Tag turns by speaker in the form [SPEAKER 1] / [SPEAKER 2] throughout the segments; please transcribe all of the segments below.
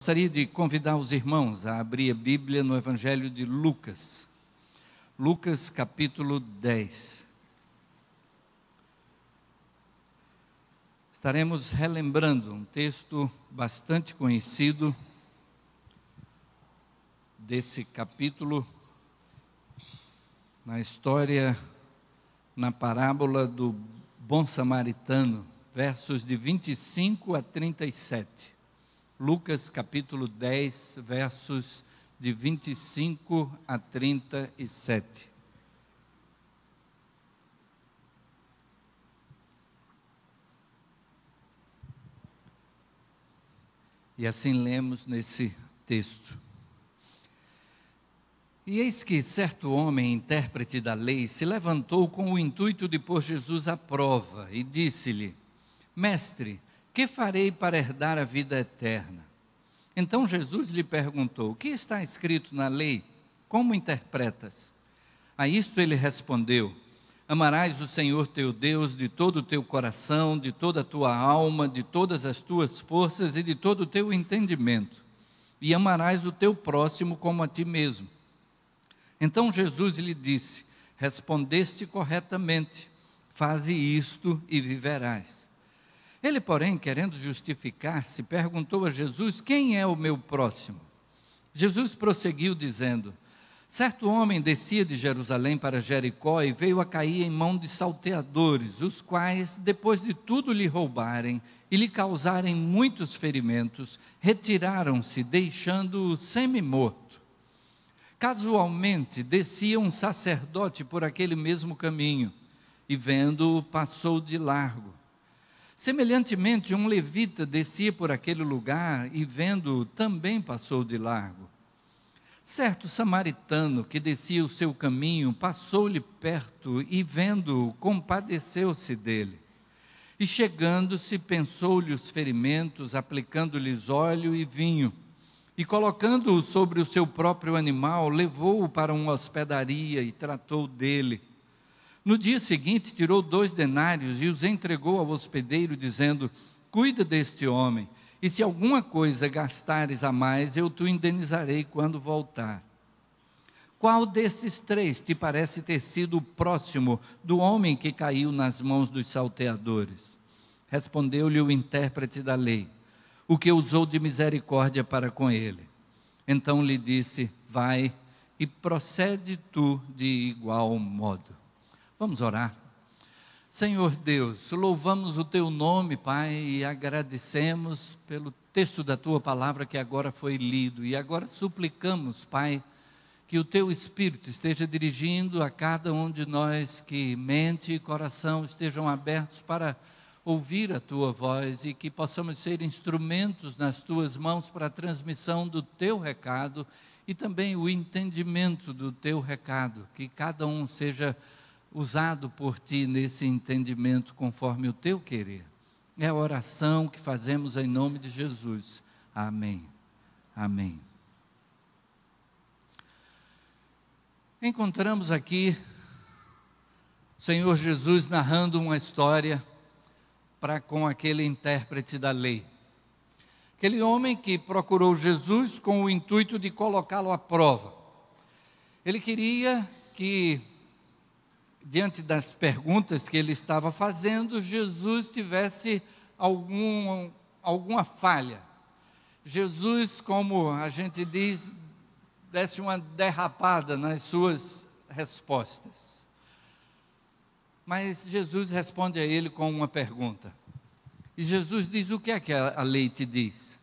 [SPEAKER 1] Gostaria de convidar os irmãos a abrir a Bíblia no Evangelho de Lucas. Lucas capítulo 10. Estaremos relembrando um texto bastante conhecido desse capítulo, na história, na parábola do bom samaritano, versos de 25 a 37. Lucas capítulo 10, versos de 25 a 37. E assim lemos nesse texto. E eis que certo homem, intérprete da lei, se levantou com o intuito de pôr Jesus à prova e disse-lhe: Mestre, que farei para herdar a vida eterna? Então Jesus lhe perguntou: o que está escrito na lei? Como interpretas? A isto ele respondeu: amarás o Senhor teu Deus de todo o teu coração, de toda a tua alma, de todas as tuas forças e de todo o teu entendimento, e amarás o teu próximo como a ti mesmo. Então Jesus lhe disse: respondeste corretamente, faze isto e viverás. Ele, porém, querendo justificar-se, perguntou a Jesus: quem é o meu próximo? Jesus prosseguiu dizendo: certo homem descia de Jerusalém para Jericó e veio a cair em mão de salteadores, os quais, depois de tudo lhe roubarem e lhe causarem muitos ferimentos, retiraram-se, deixando-o semi-morto. Casualmente, descia um sacerdote por aquele mesmo caminho e, vendo-o, passou de largo. Semelhantemente, um levita descia por aquele lugar e, vendo-o, também passou de largo. Certo samaritano que descia o seu caminho passou-lhe perto e, vendo-o, compadeceu-se dele. E chegando-se, pensou-lhe os ferimentos, aplicando-lhes óleo e vinho. E colocando-o sobre o seu próprio animal, levou-o para uma hospedaria e tratou dele. No dia seguinte, tirou 2 denários e os entregou ao hospedeiro, dizendo: cuida deste homem, e se alguma coisa gastares a mais, eu te indenizarei quando voltar. Qual desses 3 te parece ter sido o próximo do homem que caiu nas mãos dos salteadores? Respondeu-lhe o intérprete da lei: o que usou de misericórdia para com ele. Então lhe disse: vai e procede tu de igual modo. Vamos orar. Senhor Deus, louvamos o teu nome, Pai, e agradecemos pelo texto da tua palavra que agora foi lido. E agora suplicamos, Pai, que o teu Espírito esteja dirigindo a cada um de nós, que mente e coração estejam abertos para ouvir a tua voz e que possamos ser instrumentos nas tuas mãos para a transmissão do teu recado e também o entendimento do teu recado, que cada um seja usado por ti nesse entendimento conforme o teu querer. É a oração que fazemos em nome de Jesus. Amém. Amém. Encontramos aqui o Senhor Jesus narrando uma história para com aquele intérprete da lei. Aquele homem que procurou Jesus com o intuito de colocá-lo à prova. Ele queria que, diante das perguntas que ele estava fazendo, Jesus tivesse alguma falha. Jesus, como a gente diz, desse uma derrapada nas suas respostas. Mas Jesus responde a ele com uma pergunta. E Jesus diz: o que é que a lei te diz?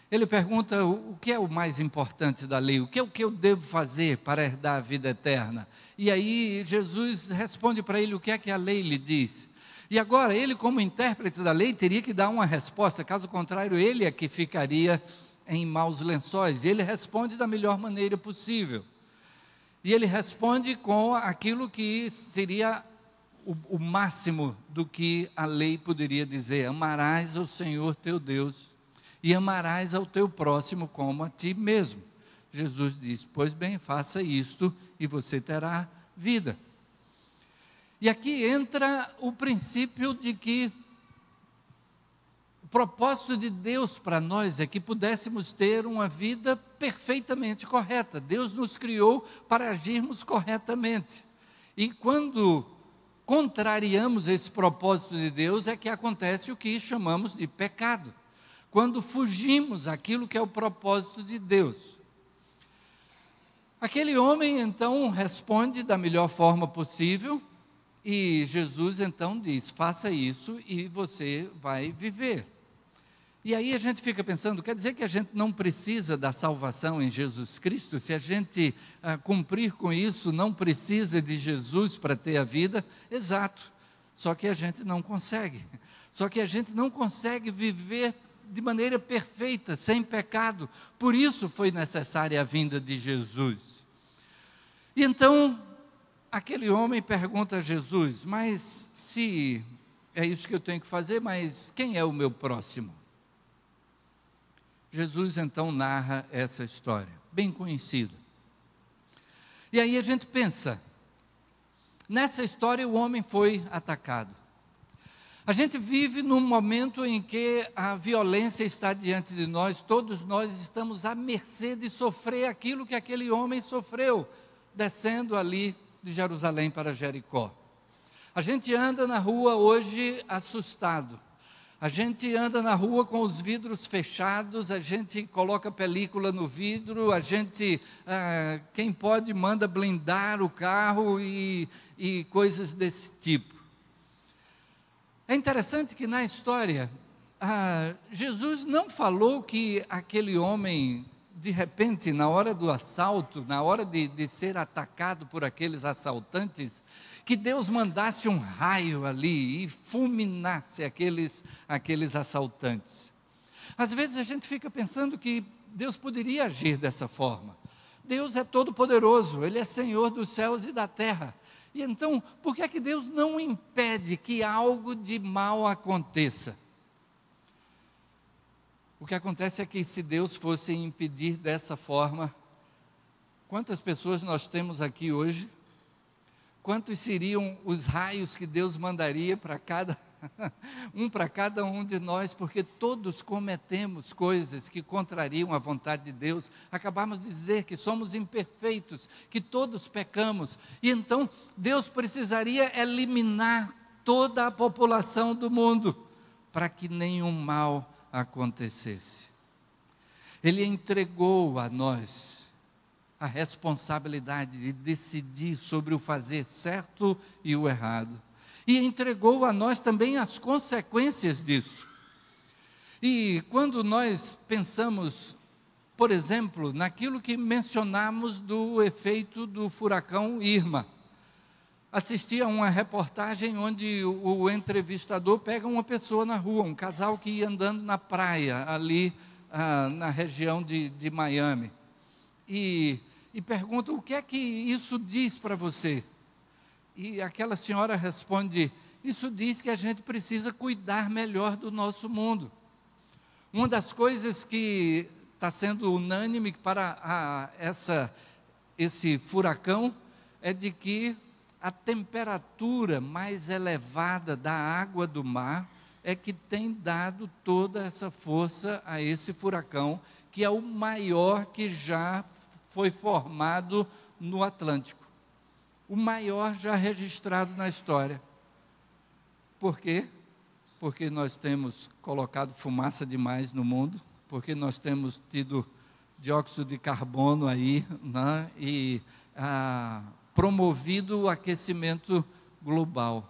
[SPEAKER 1] Ele pergunta: o que é o mais importante da lei? O que é o que eu devo fazer para herdar a vida eterna? E aí Jesus responde para ele o que é que a lei lhe diz. E agora ele, como intérprete da lei, teria que dar uma resposta, caso contrário ele é que ficaria em maus lençóis. E ele responde da melhor maneira possível. E ele responde com aquilo que seria o máximo do que a lei poderia dizer: amarás ao Senhor teu Deus e amarás ao teu próximo como a ti mesmo. Jesus diz: pois bem, faça isto e você terá vida. E aqui entra o princípio de que propósito de Deus para nós é que pudéssemos ter uma vida perfeitamente correta. Deus nos criou para agirmos corretamente. E quando contrariamos esse propósito de Deus, é que acontece o que chamamos de pecado. Quando fugimos aquilo que é o propósito de Deus. Aquele homem, então, responde da melhor forma possível, e Jesus, então, diz, faça isso e você vai viver. E aí a gente fica pensando, quer dizer que a gente não precisa da salvação em Jesus Cristo? Se a gente cumprir com isso, não precisa de Jesus para ter a vida? Exato, só que a gente não consegue. Só que a gente não consegue viver de maneira perfeita, sem pecado. Por isso foi necessária a vinda de Jesus. E então, aquele homem pergunta a Jesus, mas se é isso que eu tenho que fazer, mas quem é o meu próximo? Jesus então narra essa história, bem conhecida. E aí a gente pensa, nessa história o homem foi atacado. A gente vive num momento em que a violência está diante de nós, todos nós estamos à mercê de sofrer aquilo que aquele homem sofreu, descendo ali de Jerusalém para Jericó. A gente anda na rua hoje assustado. A gente anda na rua com os vidros fechados, a gente coloca película no vidro, a gente, quem pode, manda blindar o carro e coisas desse tipo. É interessante que na história, Jesus não falou que aquele homem, de repente, na hora do assalto, na hora de ser atacado por aqueles assaltantes, que Deus mandasse um raio ali e fulminasse aqueles assaltantes. Às vezes a gente fica pensando que Deus poderia agir dessa forma. Deus é todo poderoso, Ele é Senhor dos céus e da terra. E então, por que é que Deus não impede que algo de mal aconteça? O que acontece é que se Deus fosse impedir dessa forma, quantas pessoas nós temos aqui hoje? Quantos seriam os raios que Deus mandaria para cada um de nós, porque todos cometemos coisas que contrariam a vontade de Deus. Acabamos de dizer que somos imperfeitos, que todos pecamos, e então Deus precisaria eliminar toda a população do mundo, para que nenhum mal acontecesse. Ele entregou a nós a responsabilidade de decidir sobre o fazer certo e o errado. E entregou a nós também as consequências disso. E quando nós pensamos, por exemplo, naquilo que mencionamos do efeito do furacão Irma, assisti a uma reportagem onde o entrevistador pega uma pessoa na rua, um casal que ia andando na praia, ali na região de Miami, e pergunta, o que é que isso diz para você? E aquela senhora responde, isso diz que a gente precisa cuidar melhor do nosso mundo. Uma das coisas que está sendo unânime para esse furacão é de que a temperatura mais elevada da água do mar é que tem dado toda essa força a esse furacão, que é o maior que já foi formado no Atlântico. O maior já registrado na história. Por quê? Porque nós temos colocado fumaça demais no mundo, porque nós temos tido dióxido de carbono aí, né, e promovido o aquecimento global.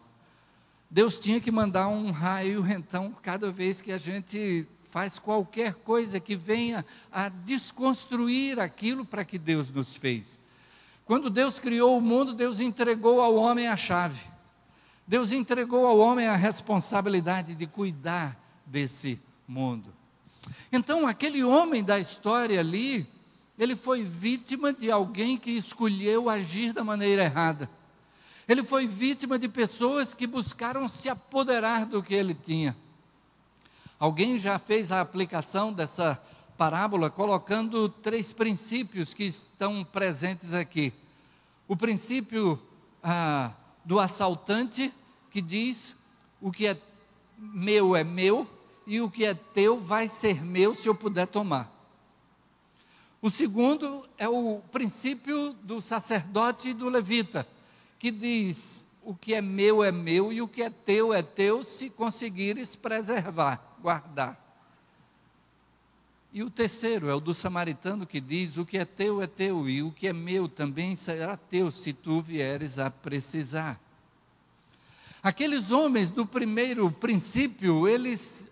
[SPEAKER 1] Deus tinha que mandar um raio, então, cada vez que a gente faz qualquer coisa que venha a desconstruir aquilo para que Deus nos fez. Quando Deus criou o mundo, Deus entregou ao homem a chave. Deus entregou ao homem a responsabilidade de cuidar desse mundo. Então, aquele homem da história ali, ele foi vítima de alguém que escolheu agir da maneira errada. Ele foi vítima de pessoas que buscaram se apoderar do que ele tinha. Alguém já fez a aplicação dessa parábola colocando 3 princípios que estão presentes aqui. O princípio do assaltante, que diz, o que é meu, e o que é teu vai ser meu se eu puder tomar. O segundo é o princípio do sacerdote e do levita, que diz: o que é meu e o que é teu se conseguires preservar, guardar. E o terceiro é o do samaritano, que diz: o que é teu e o que é meu também será teu se tu vieres a precisar. Aqueles homens do primeiro princípio, eles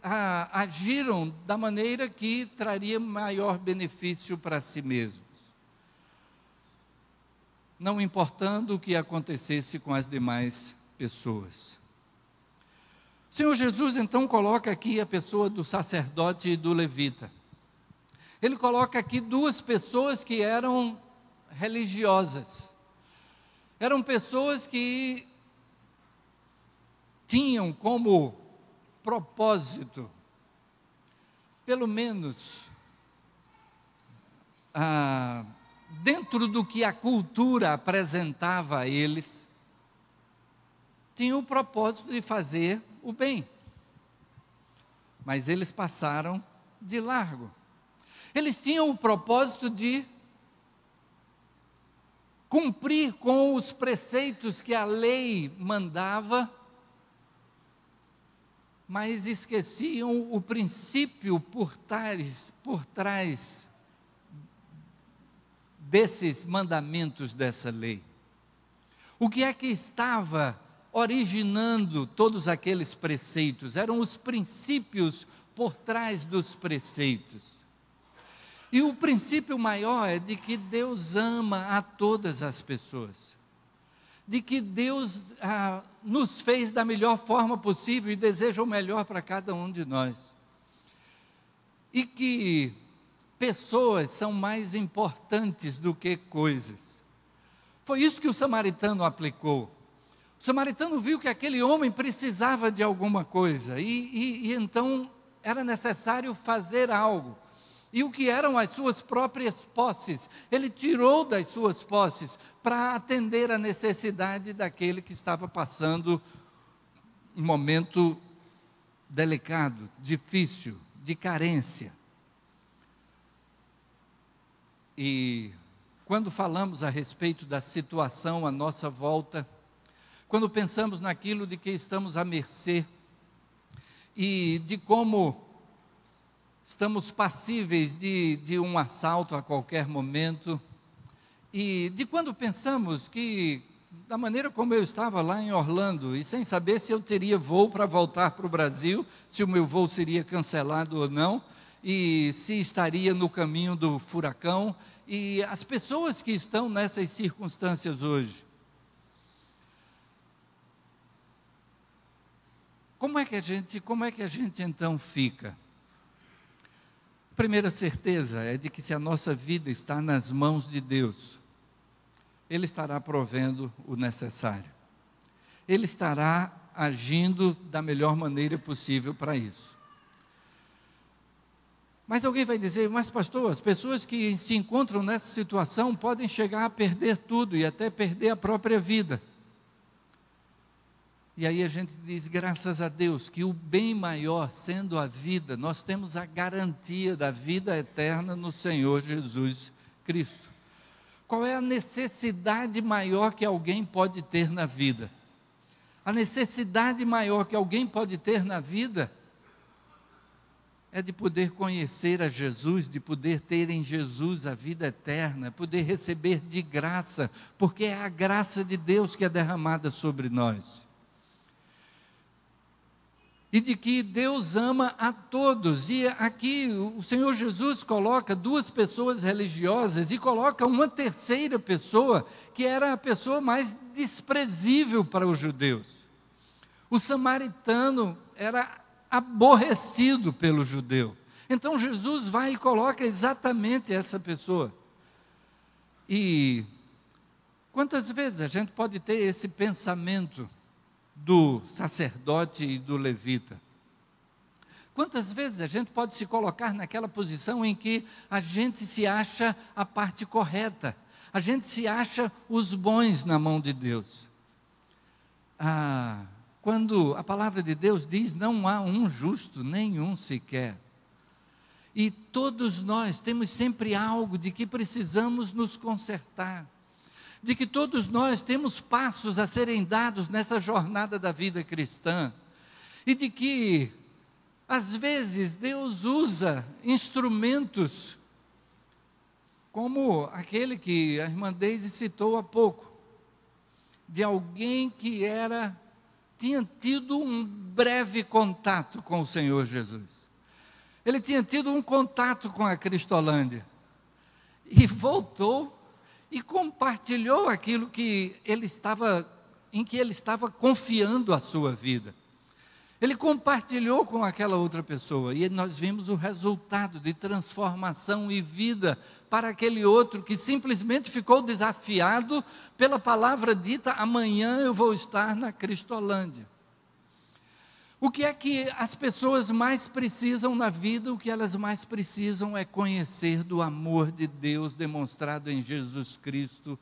[SPEAKER 1] agiram da maneira que traria maior benefício para si mesmos, não importando o que acontecesse com as demais pessoas. O Senhor Jesus então coloca aqui a pessoa do sacerdote e do levita. Ele coloca aqui duas pessoas que eram religiosas, eram pessoas que tinham como propósito, pelo menos, dentro do que a cultura apresentava a eles, tinham o propósito de fazer o bem, mas eles passaram de largo. Eles tinham o propósito de cumprir com os preceitos que a lei mandava, mas esqueciam o princípio por trás desses mandamentos dessa lei. O que é que estava originando todos aqueles preceitos? Eram os princípios por trás dos preceitos. E o princípio maior é de que Deus ama a todas as pessoas, de que Deus nos fez da melhor forma possível e deseja o melhor para cada um de nós, e que pessoas são mais importantes do que coisas. Foi isso que o samaritano aplicou. O samaritano viu que aquele homem precisava de alguma coisa, e então era necessário fazer algo. E o que eram as suas próprias posses, ele tirou das suas posses para atender a necessidade daquele que estava passando um momento delicado, difícil, de carência. E quando falamos a respeito da situação à nossa volta, quando pensamos naquilo de que estamos à mercê e de como estamos passíveis de um assalto a qualquer momento, e de quando pensamos que, da maneira como eu estava lá em Orlando, e sem saber se eu teria voo para voltar para o Brasil, se o meu voo seria cancelado ou não, e se estaria no caminho do furacão, e as pessoas que estão nessas circunstâncias hoje, como é que a gente então fica? A primeira certeza é de que se a nossa vida está nas mãos de Deus, Ele estará provendo o necessário. Ele estará agindo da melhor maneira possível para isso. Mas alguém vai dizer: mas pastor, as pessoas que se encontram nessa situação podem chegar a perder tudo e até perder a própria vida. E aí a gente diz: graças a Deus, que o bem maior sendo a vida, nós temos a garantia da vida eterna no Senhor Jesus Cristo. Qual é a necessidade maior que alguém pode ter na vida? A necessidade maior que alguém pode ter na vida é de poder conhecer a Jesus, de poder ter em Jesus a vida eterna, poder receber de graça, porque é a graça de Deus que é derramada sobre nós. E de que Deus ama a todos. E aqui o Senhor Jesus coloca duas pessoas religiosas e coloca uma terceira pessoa, que era a pessoa mais desprezível para os judeus. O samaritano era aborrecido pelo judeu. Então Jesus vai e coloca exatamente essa pessoa. E quantas vezes a gente pode ter esse pensamento do sacerdote e do levita? Quantas vezes a gente pode se colocar naquela posição em que a gente se acha a parte correta, a gente se acha os bons na mão de Deus? quando a palavra de Deus diz: não há um justo, nenhum sequer. E todos nós temos sempre algo de que precisamos nos consertar, de que todos nós temos passos a serem dados nessa jornada da vida cristã, e de que, às vezes, Deus usa instrumentos, como aquele que a irmã Deise citou há pouco, de alguém que tinha tido um breve contato com o Senhor Jesus. Ele tinha tido um contato com a Cristolândia, e voltou e compartilhou aquilo em que ele estava confiando a sua vida. Ele compartilhou com aquela outra pessoa, e nós vimos o resultado de transformação e vida para aquele outro que simplesmente ficou desafiado pela palavra dita: amanhã eu vou estar na Cristolândia. O que é que as pessoas mais precisam na vida? O que elas mais precisam é conhecer do amor de Deus demonstrado em Jesus Cristo,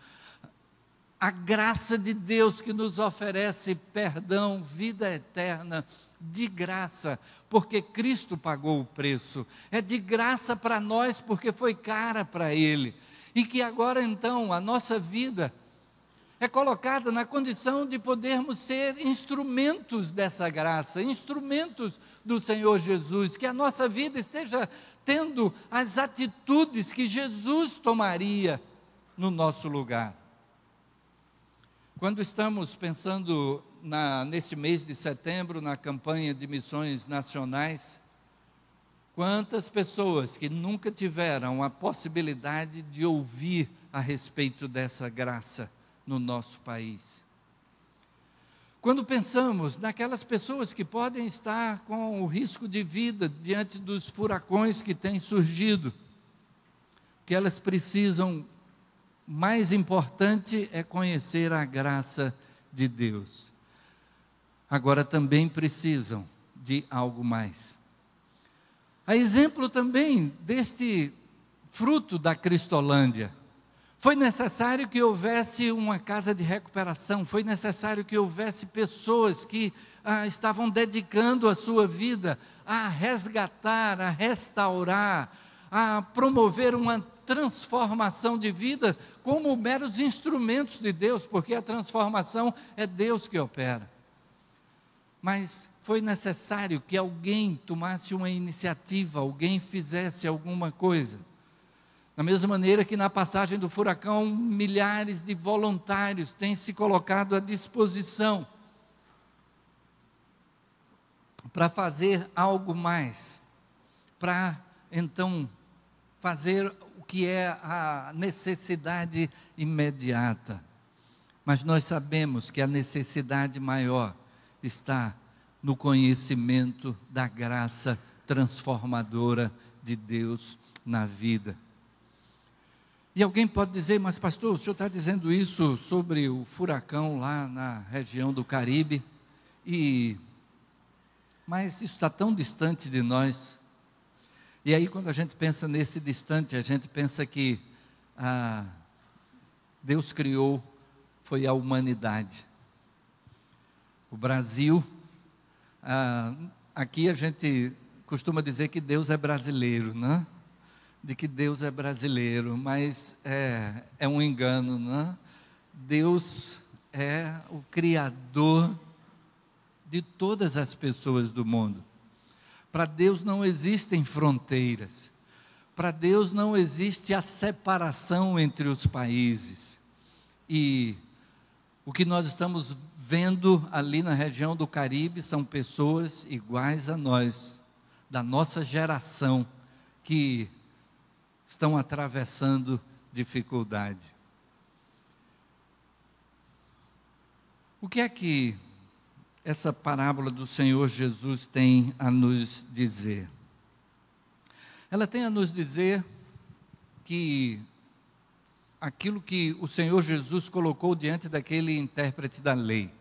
[SPEAKER 1] a graça de Deus que nos oferece perdão, vida eterna, de graça, porque Cristo pagou o preço, é de graça para nós, porque foi cara para Ele, e que agora então a nossa vida é colocada na condição de podermos ser instrumentos dessa graça, instrumentos do Senhor Jesus, que a nossa vida esteja tendo as atitudes que Jesus tomaria no nosso lugar. Quando estamos pensando nesse mês de setembro, na campanha de missões nacionais, quantas pessoas que nunca tiveram a possibilidade de ouvir a respeito dessa graça no nosso país. Quando pensamos naquelas pessoas que podem estar com o risco de vida diante dos furacões que têm surgido, que elas precisam, mais importante é conhecer a graça de Deus. Agora também precisam de algo mais. A exemplo também deste fruto da Cristolândia, foi necessário que houvesse uma casa de recuperação, foi necessário que houvesse pessoas que estavam dedicando a sua vida a resgatar, a restaurar, a promover uma transformação de vida como meros instrumentos de Deus, porque a transformação é Deus que opera. Mas foi necessário que alguém tomasse uma iniciativa, alguém fizesse alguma coisa. Da mesma maneira que na passagem do furacão, milhares de voluntários têm se colocado à disposição para fazer algo mais, para então fazer o que é a necessidade imediata. Mas nós sabemos que a necessidade maior está no conhecimento da graça transformadora de Deus na vida. E alguém pode dizer: mas pastor, o senhor está dizendo isso sobre o furacão lá na região do Caribe, mas isso está tão distante de nós. E aí quando a gente pensa nesse distante, a gente pensa que Deus criou, foi a humanidade. O Brasil, aqui a gente costuma dizer que Deus é brasileiro, né? De que Deus é brasileiro, mas é um engano, né? Deus é o Criador de todas as pessoas do mundo. Para Deus não existem fronteiras, para Deus não existe a separação entre os países. E o que nós estamos vendo ali na região do Caribe são pessoas iguais a nós, da nossa geração, que estão atravessando dificuldade. O que é que essa parábola do Senhor Jesus tem a nos dizer? Ela tem a nos dizer que aquilo que o Senhor Jesus colocou diante daquele intérprete da lei.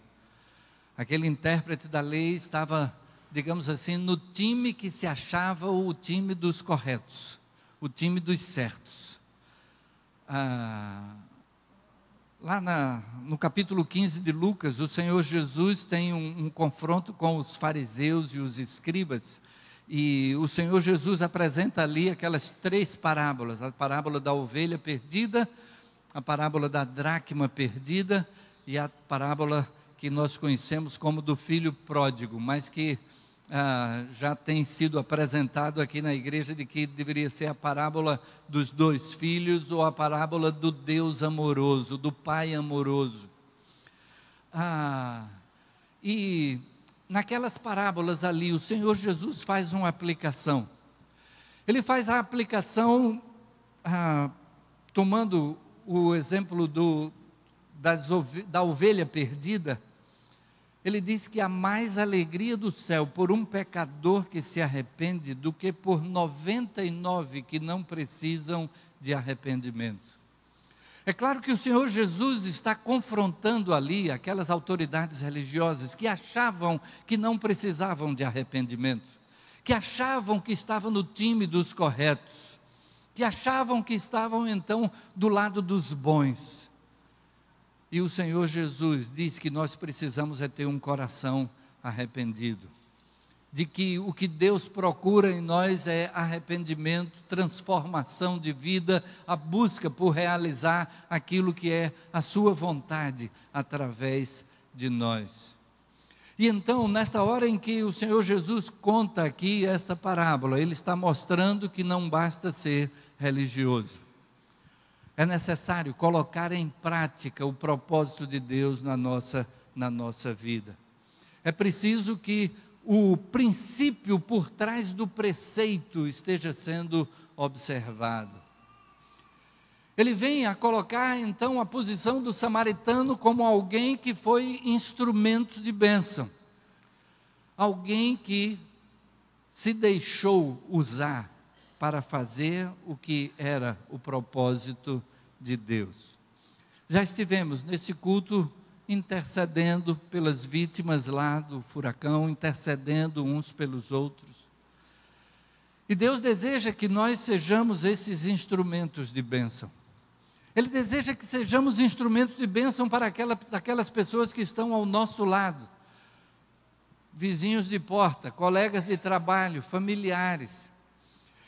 [SPEAKER 1] Aquele intérprete da lei estava, digamos assim, no time que se achava o time dos corretos, o time dos certos. no capítulo 15 de Lucas, o Senhor Jesus tem um confronto com os fariseus e os escribas, e o Senhor Jesus apresenta ali aquelas 3 parábolas: a parábola da ovelha perdida, a parábola da dracma perdida e a parábola que nós conhecemos como do filho pródigo, mas que já tem sido apresentado aqui na igreja de que deveria ser a parábola dos 2 filhos, ou a parábola do Deus amoroso, do Pai amoroso. E naquelas parábolas ali, o Senhor Jesus faz uma aplicação. Ele faz a aplicação tomando o exemplo da ovelha perdida. Ele diz que há mais alegria do céu por um pecador que se arrepende do que por 99 que não precisam de arrependimento. É claro que o Senhor Jesus está confrontando ali aquelas autoridades religiosas que achavam que não precisavam de arrependimento, que achavam que estavam no time dos corretos, que achavam que estavam então do lado dos bons. E o Senhor Jesus diz que nós precisamos ter um coração arrependido, de que o que Deus procura em nós é arrependimento, transformação de vida, a busca por realizar aquilo que é a sua vontade através de nós. E então, nesta hora em que o Senhor Jesus conta aqui essa parábola, Ele está mostrando que não basta ser religioso. É necessário colocar em prática o propósito de Deus na nossa vida. É preciso que o princípio por trás do preceito esteja sendo observado. Ele vem a colocar então a posição do samaritano como alguém que foi instrumento de bênção. Alguém que se deixou usar para fazer o que era o propósito de Deus. Já estivemos nesse culto intercedendo pelas vítimas lá do furacão, intercedendo uns pelos outros. E Deus deseja que nós sejamos esses instrumentos de bênção. Ele deseja que sejamos instrumentos de bênção para aquelas pessoas que estão ao nosso lado. Vizinhos de porta, colegas de trabalho, familiares.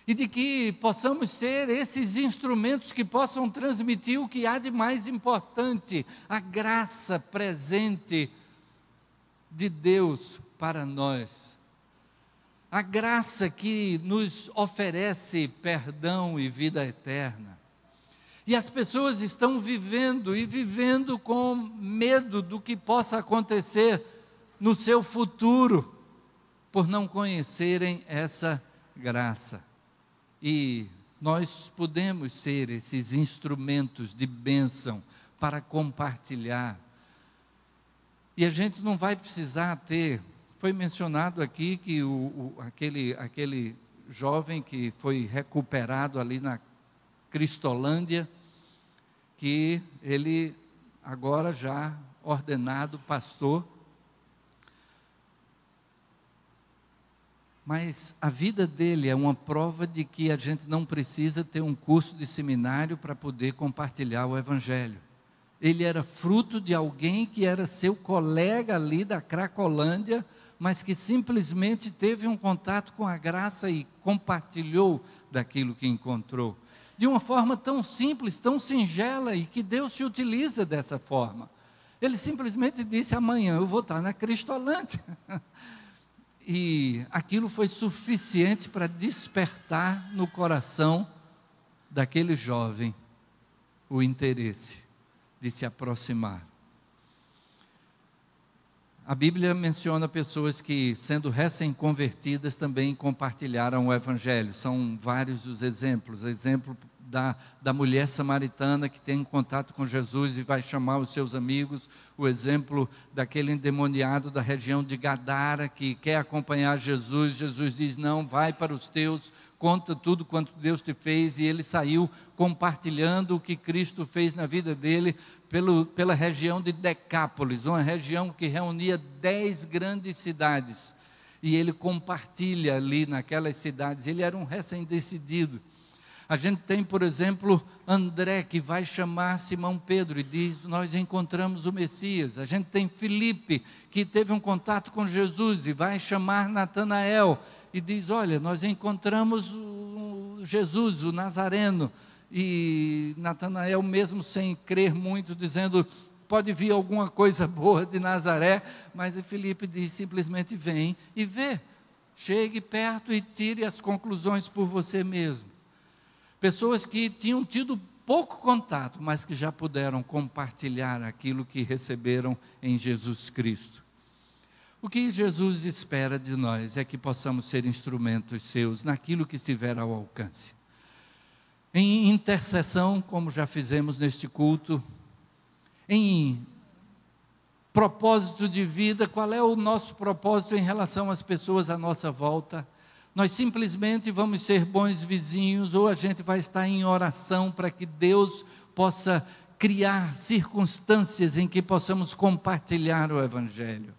[SPEAKER 1] E de que possamos ser esses instrumentos que possam transmitir o que há de mais importante, a graça presente de Deus para nós. A graça que nos oferece perdão e vida eterna. E as pessoas estão vivendo com medo do que possa acontecer no seu futuro, por não conhecerem essa graça. E nós podemos ser esses instrumentos de bênção para compartilhar. E a gente não vai precisar ter, foi mencionado aqui que aquele jovem que foi recuperado ali na Cristolândia, que ele agora já ordenado pastor, mas a vida dele é uma prova de que a gente não precisa ter um curso de seminário para poder compartilhar o Evangelho. Ele era fruto de alguém que era seu colega ali da Cracolândia, mas que simplesmente teve um contato com a graça e compartilhou daquilo que encontrou. De uma forma tão simples, tão singela, e que Deus se utiliza dessa forma. Ele simplesmente disse: amanhã eu vou estar na Cristolândia. E aquilo foi suficiente para despertar no coração daquele jovem o interesse de se aproximar. A Bíblia menciona pessoas que, sendo recém-convertidas, também compartilharam o Evangelho. São vários os exemplos. O exemplo da mulher samaritana que tem contato com Jesus e vai chamar os seus amigos. O exemplo daquele endemoniado da região de Gadara que quer acompanhar Jesus. Jesus diz: não, vai para os teus, conta tudo quanto Deus te fez. E ele saiu compartilhando o que Cristo fez na vida dele pela região de Decápolis, uma região que reunia 10 grandes cidades. E ele compartilha ali naquelas cidades. Ele era um recém-decidido. A gente tem, por exemplo, André, que vai chamar Simão Pedro e diz: nós encontramos o Messias. A gente tem Filipe, que teve um contato com Jesus e vai chamar Natanael e diz: olha, nós encontramos Jesus, o Nazareno. E Natanael, mesmo sem crer muito, dizendo: pode vir alguma coisa boa de Nazaré, mas Filipe diz simplesmente: vem e vê, chegue perto e tire as conclusões por você mesmo. Pessoas que tinham tido pouco contato, mas que já puderam compartilhar aquilo que receberam em Jesus Cristo. O que Jesus espera de nós é que possamos ser instrumentos seus naquilo que estiver ao alcance. Em intercessão, como já fizemos neste culto, em propósito de vida, qual é o nosso propósito em relação às pessoas à nossa volta? Nós simplesmente vamos ser bons vizinhos, ou a gente vai estar em oração para que Deus possa criar circunstâncias em que possamos compartilhar o Evangelho,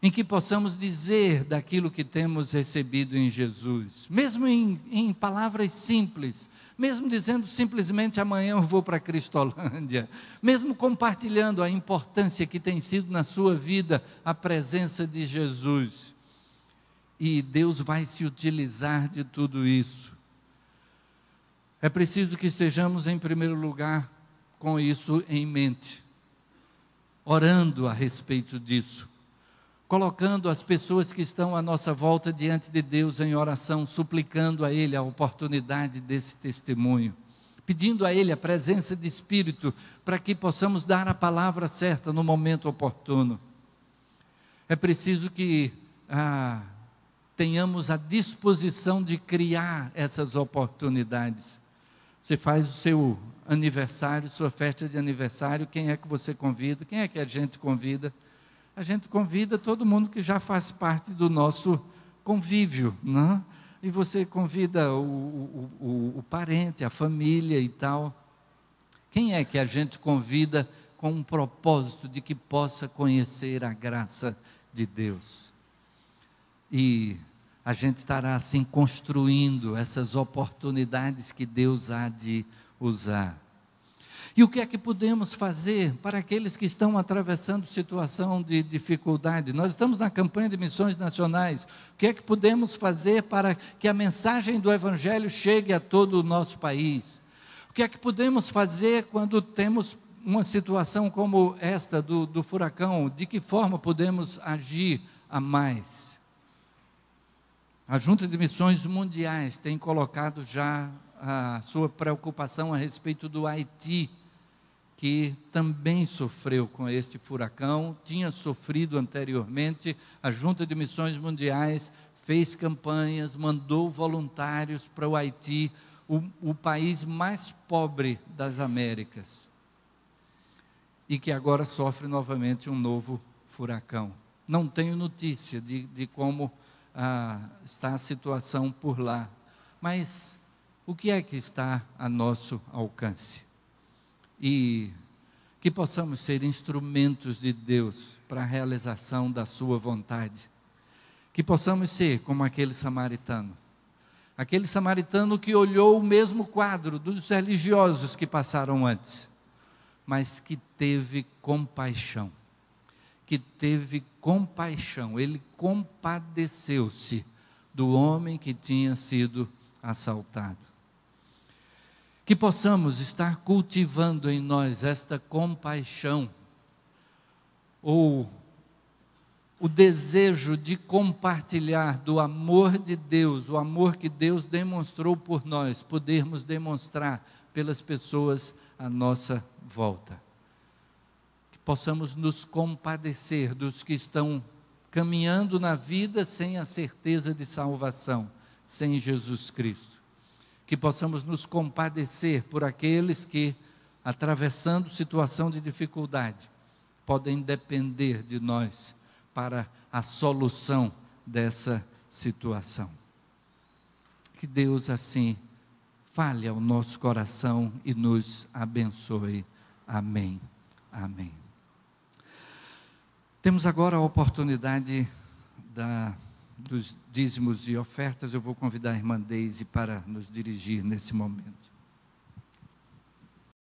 [SPEAKER 1] em que possamos dizer daquilo que temos recebido em Jesus, mesmo em palavras simples, mesmo dizendo simplesmente: amanhã eu vou para a Cristolândia, mesmo compartilhando a importância que tem sido na sua vida a presença de Jesus. E Deus vai se utilizar de tudo isso. É preciso que estejamos em primeiro lugar com isso em mente, orando a respeito disso, colocando as pessoas que estão à nossa volta diante de Deus em oração, suplicando a Ele a oportunidade desse testemunho, pedindo a Ele a presença de Espírito para que possamos dar a palavra certa no momento oportuno. É preciso que tenhamos a disposição de criar essas oportunidades. Você faz o seu aniversário, sua festa de aniversário, quem é que você convida? Quem é que a gente convida? A gente convida todo mundo que já faz parte do nosso convívio, não? E você convida o parente, a família e tal. Quem é que a gente convida com um propósito de que possa conhecer a graça de Deus? E a gente estará assim construindo essas oportunidades que Deus há de usar. E o que é que podemos fazer para aqueles que estão atravessando situação de dificuldade? Nós estamos na campanha de missões nacionais. O que é que podemos fazer para que a mensagem do Evangelho chegue a todo o nosso país? O que é que podemos fazer quando temos uma situação como esta do furacão? De que forma podemos agir a mais? A Junta de Missões Mundiais tem colocado já a sua preocupação a respeito do Haiti, que também sofreu com este furacão, tinha sofrido anteriormente. A Junta de Missões Mundiais fez campanhas, mandou voluntários para o Haiti, o país mais pobre das Américas, e que agora sofre novamente um novo furacão. Não tenho notícia de como está a situação por lá, mas o que é que está a nosso alcance? E que possamos ser instrumentos de Deus para a realização da sua vontade, que possamos ser como aquele samaritano que olhou o mesmo quadro dos religiosos que passaram antes, mas que teve compaixão, ele compadeceu-se do homem que tinha sido assaltado. Que possamos estar cultivando em nós esta compaixão, ou o desejo de compartilhar do amor de Deus, o amor que Deus demonstrou por nós, podermos demonstrar pelas pessoas à nossa volta. Possamos nos compadecer dos que estão caminhando na vida sem a certeza de salvação, sem Jesus Cristo. Que possamos nos compadecer por aqueles que, atravessando situação de dificuldade, podem depender de nós para a solução dessa situação. Que Deus assim fale ao nosso coração e nos abençoe. Amém. Amém. Temos agora a oportunidade dos dízimos e ofertas, eu vou convidar a irmã Deise para nos dirigir nesse momento.